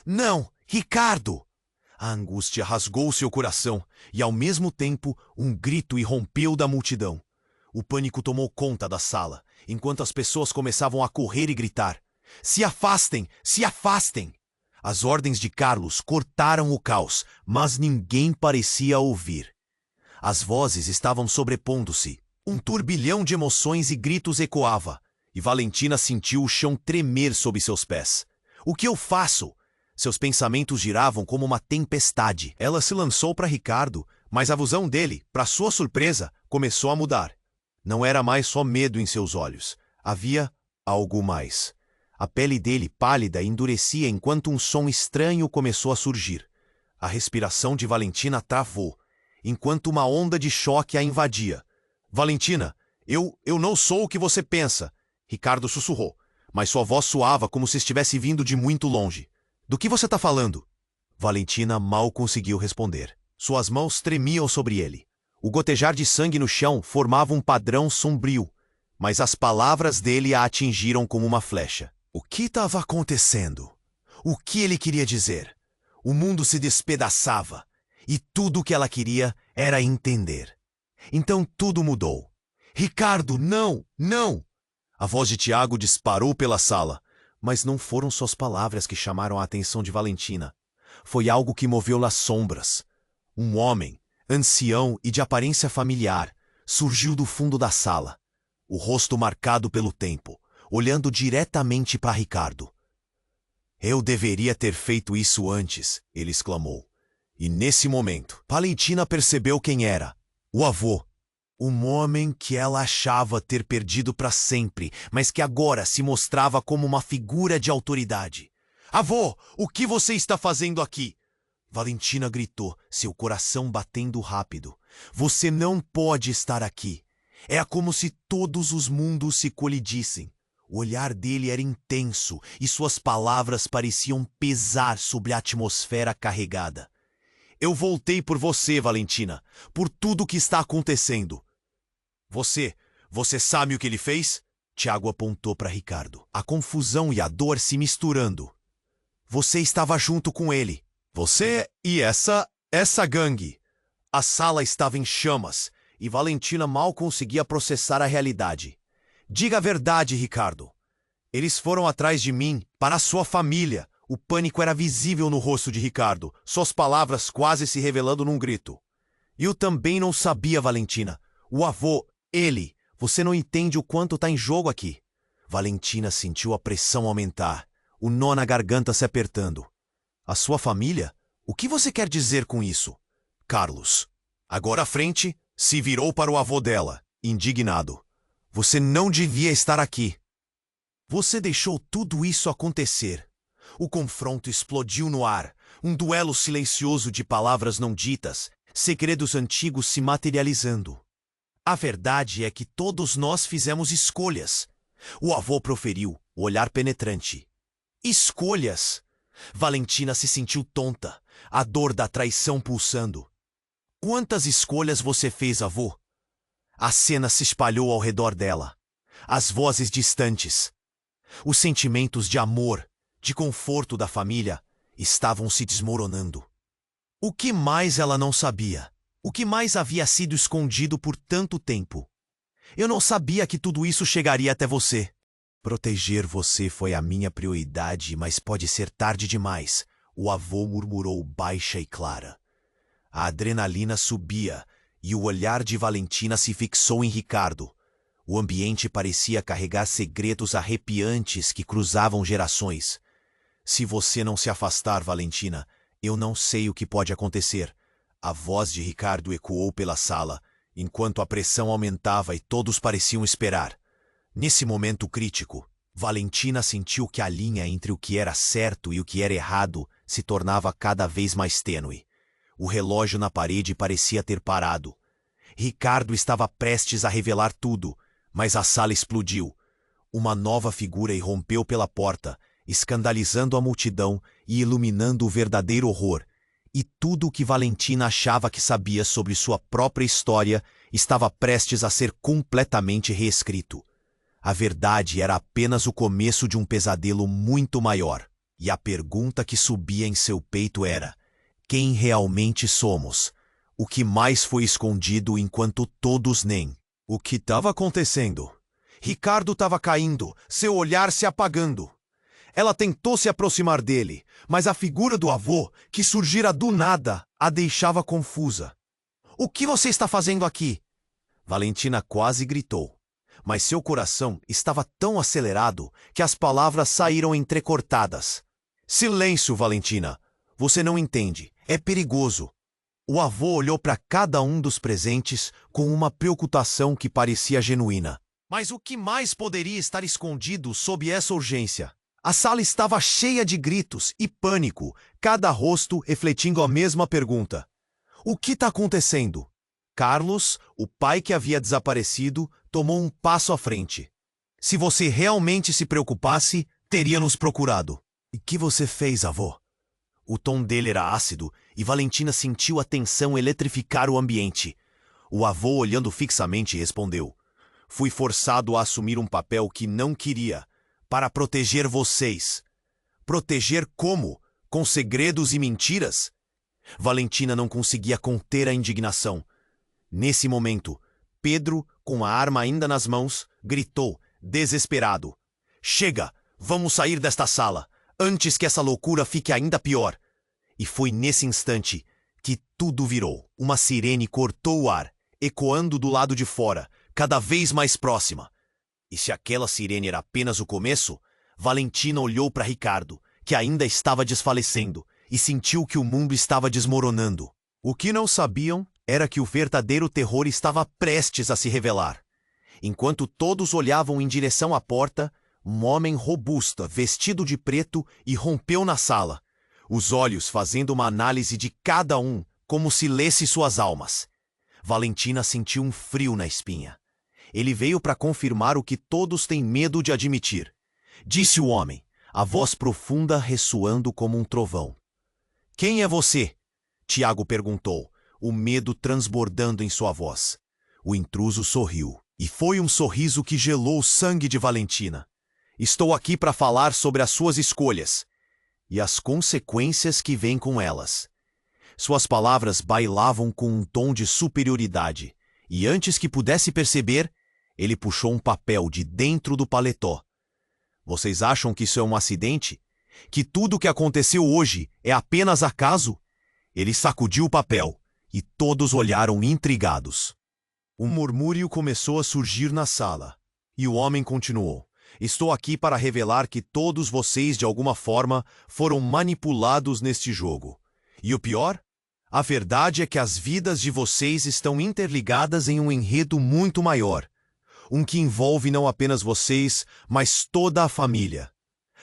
Não, Ricardo! A angústia rasgou seu coração e, ao mesmo tempo, um grito irrompeu da multidão. O pânico tomou conta da sala, enquanto as pessoas começavam a correr e gritar. Se afastem! Se afastem! As ordens de Carlos cortaram o caos, mas ninguém parecia ouvir. As vozes estavam sobrepondo-se. Um turbilhão de emoções e gritos ecoava, e Valentina sentiu o chão tremer sob seus pés. O que eu faço? Seus pensamentos giravam como uma tempestade. Ela se lançou para Ricardo, mas a visão dele, para sua surpresa, começou a mudar. Não era mais só medo em seus olhos. Havia algo mais. A pele dele, pálida, endurecia enquanto um som estranho começou a surgir. A respiração de Valentina travou, enquanto uma onda de choque a invadia. Valentina, eu não sou o que você pensa, Ricardo sussurrou, mas sua voz soava como se estivesse vindo de muito longe. Do que você está falando? Valentina mal conseguiu responder. Suas mãos tremiam sobre ele. O gotejar de sangue no chão formava um padrão sombrio, mas as palavras dele a atingiram como uma flecha. O que estava acontecendo? O que ele queria dizer? O mundo se despedaçava, e tudo o que ela queria era entender. Então tudo mudou. Ricardo, não, não! A voz de Tiago disparou pela sala, mas não foram só as palavras que chamaram a atenção de Valentina. Foi algo que moveu as sombras. Um homem, ancião e de aparência familiar, surgiu do fundo da sala, o rosto marcado pelo tempo, olhando diretamente para Ricardo. Eu deveria ter feito isso antes, ele exclamou. E nesse momento, Valentina percebeu quem era. O avô. Um homem que ela achava ter perdido para sempre, mas que agora se mostrava como uma figura de autoridade. Avô, o que você está fazendo aqui? Valentina gritou, seu coração batendo rápido. Você não pode estar aqui. É como se todos os mundos se colidissem. O olhar dele era intenso e suas palavras pareciam pesar sobre a atmosfera carregada. Eu voltei por você, Valentina, por tudo o que está acontecendo. Você sabe o que ele fez? Tiago apontou para Ricardo, a confusão e a dor se misturando. Você estava junto com ele. Você e essa gangue. A sala estava em chamas e Valentina mal conseguia processar a realidade. Diga a verdade, Ricardo. Eles foram atrás de mim, para a sua família. O pânico era visível no rosto de Ricardo, suas palavras quase se revelando num grito. Eu também não sabia, Valentina. O avô, ele. Você não entende o quanto está em jogo aqui. Valentina sentiu a pressão aumentar, o nó na garganta se apertando. A sua família? O que você quer dizer com isso? Carlos, agora à frente, se virou para o avô dela, indignado. Você não devia estar aqui. Você deixou tudo isso acontecer. O confronto explodiu no ar, um duelo silencioso de palavras não ditas, segredos antigos se materializando. A verdade é que todos nós fizemos escolhas. O avô proferiu, o olhar penetrante. Escolhas! Valentina se sentiu tonta, a dor da traição pulsando. Quantas escolhas você fez, avô? A cena se espalhou ao redor dela. As vozes distantes. Os sentimentos de amor, de conforto da família, estavam se desmoronando. O que mais ela não sabia? O que mais havia sido escondido por tanto tempo? Eu não sabia que tudo isso chegaria até você. Proteger você foi a minha prioridade, mas pode ser tarde demais, o avô murmurou baixa e clara. A adrenalina subia e o olhar de Valentina se fixou em Ricardo. O ambiente parecia carregar segredos arrepiantes que cruzavam gerações. Se você não se afastar, Valentina, eu não sei o que pode acontecer. A voz de Ricardo ecoou pela sala, enquanto a pressão aumentava e todos pareciam esperar. Nesse momento crítico, Valentina sentiu que a linha entre o que era certo e o que era errado se tornava cada vez mais tênue. O relógio na parede parecia ter parado. Ricardo estava prestes a revelar tudo, mas a sala explodiu. Uma nova figura irrompeu pela porta, escandalizando a multidão e iluminando o verdadeiro horror. E tudo o que Valentina achava que sabia sobre sua própria história estava prestes a ser completamente reescrito. A verdade era apenas o começo de um pesadelo muito maior. E a pergunta que subia em seu peito era: quem realmente somos? O que mais foi escondido enquanto todos nem? O que estava acontecendo? Ricardo estava caindo, seu olhar se apagando. Ela tentou se aproximar dele, mas a figura do avô, que surgira do nada, a deixava confusa. O que você está fazendo aqui? Valentina quase gritou, mas seu coração estava tão acelerado que as palavras saíram entrecortadas. Silêncio, Valentina. Você não entende. É perigoso. O avô olhou para cada um dos presentes com uma preocupação que parecia genuína. Mas o que mais poderia estar escondido sob essa urgência? A sala estava cheia de gritos e pânico, cada rosto refletindo a mesma pergunta. O que está acontecendo? Carlos, o pai que havia desaparecido, tomou um passo à frente. Se você realmente se preocupasse, teria nos procurado. E que você fez, avô? O tom dele era ácido e Valentina sentiu a tensão eletrificar o ambiente. O avô, olhando fixamente, respondeu: fui forçado a assumir um papel que não queria, para proteger vocês. Proteger como? Com segredos e mentiras? Valentina não conseguia conter a indignação. Nesse momento, Pedro, com a arma ainda nas mãos, gritou, desesperado: chega! Vamos sair desta sala, antes que essa loucura fique ainda pior. E foi nesse instante que tudo virou. Uma sirene cortou o ar, ecoando do lado de fora, cada vez mais próxima. E se aquela sirene era apenas o começo, Valentina olhou para Ricardo, que ainda estava desfalecendo, e sentiu que o mundo estava desmoronando. O que não sabiam era que o verdadeiro terror estava prestes a se revelar. Enquanto todos olhavam em direção à porta, um homem robusto, vestido de preto, irrompeu na sala, os olhos fazendo uma análise de cada um, como se lesse suas almas. Valentina sentiu um frio na espinha. Ele veio para confirmar o que todos têm medo de admitir. Disse o homem, a voz profunda ressoando como um trovão. Quem é você? Tiago perguntou, o medo transbordando em sua voz. O intruso sorriu, e foi um sorriso que gelou o sangue de Valentina. Estou aqui para falar sobre as suas escolhas e as consequências que vêm com elas. Suas palavras bailavam com um tom de superioridade, e antes que pudesse perceber, ele puxou um papel de dentro do paletó. Vocês acham que isso é um acidente? Que tudo o que aconteceu hoje é apenas acaso? Ele sacudiu o papel, e todos olharam intrigados. Um murmúrio começou a surgir na sala, e o homem continuou. Estou aqui para revelar que todos vocês, de alguma forma, foram manipulados neste jogo. E o pior? A verdade é que as vidas de vocês estão interligadas em um enredo muito maior. Um que envolve não apenas vocês, mas toda a família.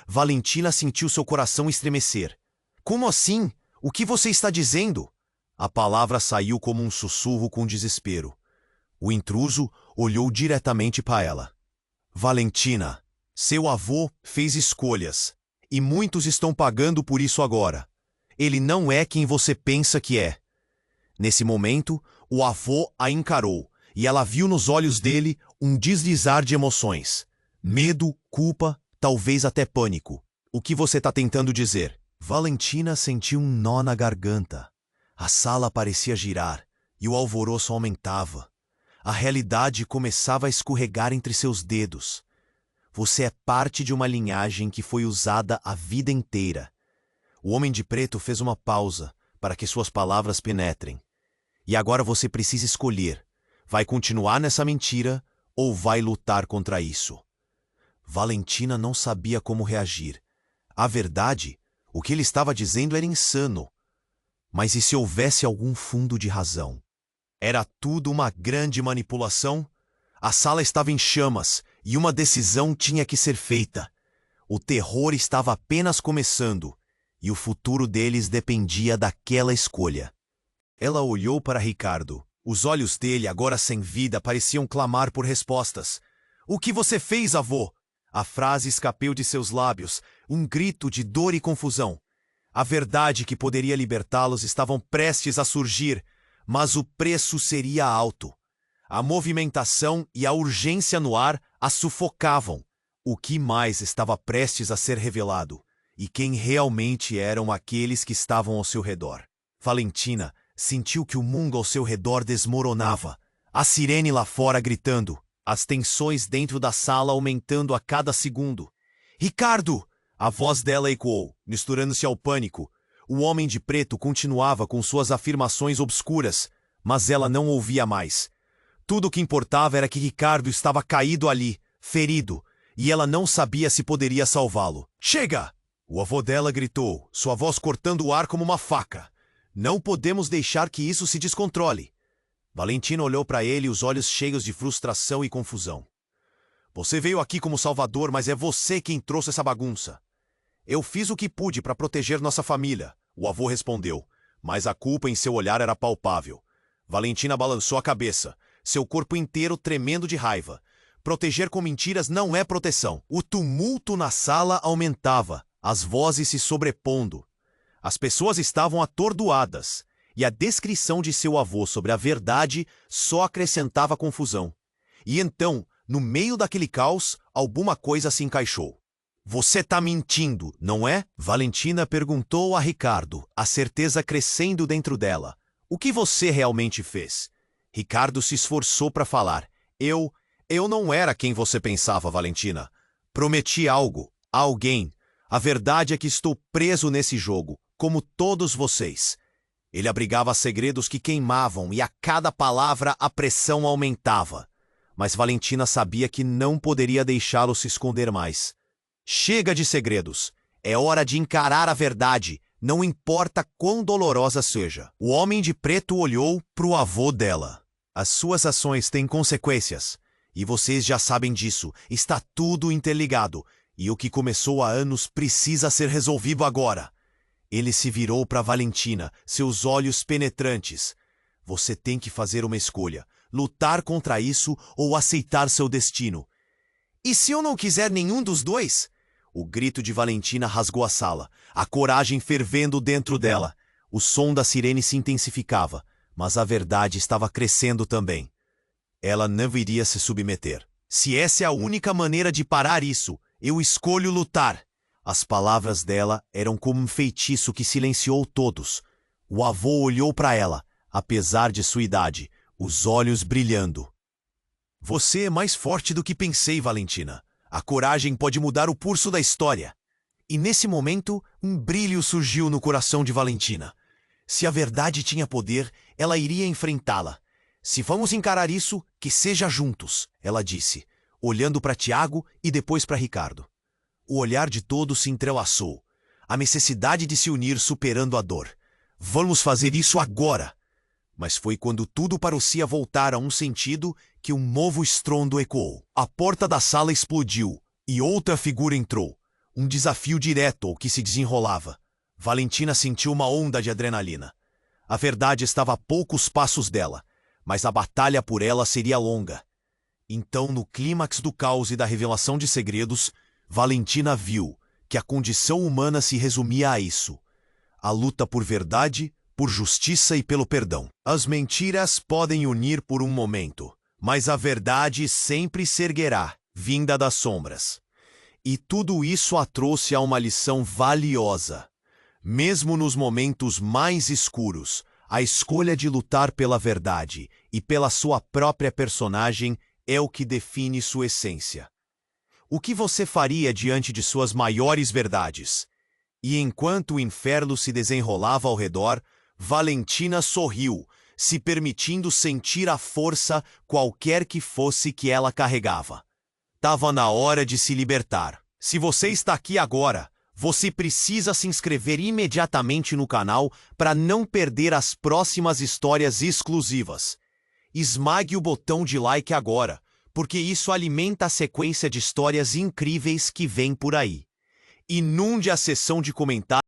Valentina sentiu seu coração estremecer. Como assim? O que você está dizendo? A palavra saiu como um sussurro com desespero. O intruso olhou diretamente para ela. Valentina, seu avô fez escolhas, e muitos estão pagando por isso agora. Ele não é quem você pensa que é. Nesse momento, o avô a encarou, e ela viu nos olhos dele um deslizar de emoções. Medo, culpa, talvez até pânico. O que você está tentando dizer? Valentina sentiu um nó na garganta. A sala parecia girar, e o alvoroço aumentava. A realidade começava a escorregar entre seus dedos. Você é parte de uma linhagem que foi usada a vida inteira. O homem de preto fez uma pausa para que suas palavras penetrem. E agora você precisa escolher. Vai continuar nessa mentira ou vai lutar contra isso? Valentina não sabia como reagir. A verdade, o que ele estava dizendo era insano. Mas e se houvesse algum fundo de razão? Era tudo uma grande manipulação? A sala estava em chamas e uma decisão tinha que ser feita. O terror estava apenas começando e o futuro deles dependia daquela escolha. Ela olhou para Ricardo. Os olhos dele, agora sem vida, pareciam clamar por respostas. O que você fez, avô? A frase escapou de seus lábios, um grito de dor e confusão. A verdade que poderia libertá-los estavam prestes a surgir, mas o preço seria alto. A movimentação e a urgência no ar a sufocavam. O que mais estava prestes a ser revelado? E quem realmente eram aqueles que estavam ao seu redor? Valentina sentiu que o mundo ao seu redor desmoronava. A sirene lá fora gritando, as tensões dentro da sala aumentando a cada segundo. Ricardo! A voz dela ecoou, misturando-se ao pânico. O homem de preto continuava com suas afirmações obscuras, mas ela não ouvia mais. Tudo o que importava era que Ricardo estava caído ali, ferido, e ela não sabia se poderia salvá-lo. Chega! O avô dela gritou, sua voz cortando o ar como uma faca. Não podemos deixar que isso se descontrole. Valentina olhou para ele, os olhos cheios de frustração e confusão. Você veio aqui como salvador, mas é você quem trouxe essa bagunça. Eu fiz o que pude para proteger nossa família, o avô respondeu, mas a culpa em seu olhar era palpável. Valentina balançou a cabeça, seu corpo inteiro tremendo de raiva. Proteger com mentiras não é proteção. O tumulto na sala aumentava, as vozes se sobrepondo. As pessoas estavam atordoadas, e a descrição de seu avô sobre a verdade só acrescentava confusão. E então, no meio daquele caos, alguma coisa se encaixou. Você tá mentindo, não é? Valentina perguntou a Ricardo, a certeza crescendo dentro dela. O que você realmente fez? Ricardo se esforçou para falar. Eu não era quem você pensava, Valentina. Prometi algo, a alguém. A verdade é que estou preso nesse jogo, como todos vocês. Ele abrigava segredos que queimavam e a cada palavra a pressão aumentava. Mas Valentina sabia que não poderia deixá-lo se esconder mais. Chega de segredos. É hora de encarar a verdade, não importa quão dolorosa seja. O homem de preto olhou para o avô dela. As suas ações têm consequências. E vocês já sabem disso. Está tudo interligado. E o que começou há anos precisa ser resolvido agora. Ele se virou para Valentina, seus olhos penetrantes. Você tem que fazer uma escolha. Lutar contra isso ou aceitar seu destino. E se eu não quiser nenhum dos dois? O grito de Valentina rasgou a sala, a coragem fervendo dentro dela. O som da sirene se intensificava, mas a verdade estava crescendo também. Ela não iria se submeter. Se essa é a única maneira de parar isso, eu escolho lutar. As palavras dela eram como um feitiço que silenciou todos. O avô olhou para ela, apesar de sua idade, os olhos brilhando. Você é mais forte do que pensei, Valentina. A coragem pode mudar o curso da história. E nesse momento, um brilho surgiu no coração de Valentina. Se a verdade tinha poder, ela iria enfrentá-la. Se vamos encarar isso, que seja juntos, ela disse, olhando para Tiago e depois para Ricardo. O olhar de todos se entrelaçou. A necessidade de se unir superando a dor. Vamos fazer isso agora! Mas foi quando tudo parecia voltar a um sentido que um novo estrondo ecoou. A porta da sala explodiu e outra figura entrou. Um desafio direto ao que se desenrolava. Valentina sentiu uma onda de adrenalina. A verdade estava a poucos passos dela, mas a batalha por ela seria longa. Então, no clímax do caos e da revelação de segredos, Valentina viu que a condição humana se resumia a isso: a luta por verdade, por justiça e pelo perdão. As mentiras podem unir por um momento, mas a verdade sempre se erguerá, vinda das sombras. E tudo isso a trouxe a uma lição valiosa. Mesmo nos momentos mais escuros, a escolha de lutar pela verdade e pela sua própria personagem é o que define sua essência. O que você faria diante de suas maiores verdades? E enquanto o inferno se desenrolava ao redor, Valentina sorriu, se permitindo sentir a força qualquer que fosse que ela carregava. Tava na hora de se libertar. Se você está aqui agora, você precisa se inscrever imediatamente no canal para não perder as próximas histórias exclusivas. Esmague o botão de like agora, porque isso alimenta a sequência de histórias incríveis que vem por aí. Inunde a seção de comentários